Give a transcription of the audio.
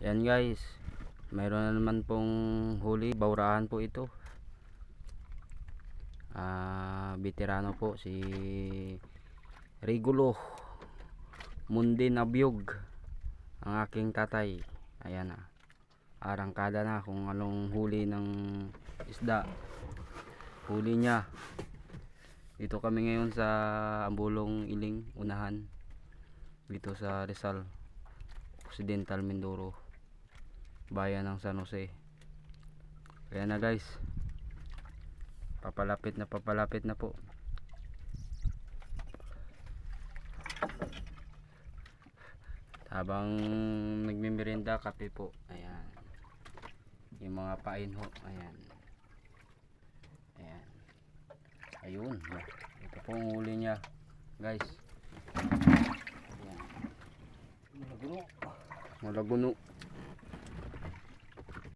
Yan guys, mayroon na naman pong huli, baurahan po ito. Veterano po si Regulo Mundin Abyog, ang aking tatay. Ayan na, arangkada na kung anong huli ng isda. Huli niya. Dito kami ngayon sa Ambulong Iling, unahan dito sa Rizal Occidental Mindoro, bayan ng San Jose. Kaya na guys, papalapit na po. Habang nagmimirinda, kape po. Ayan, yung mga pain ho. Ayan, ayan, ayun, ito po ang huli niya guys. Ayan, malaguno.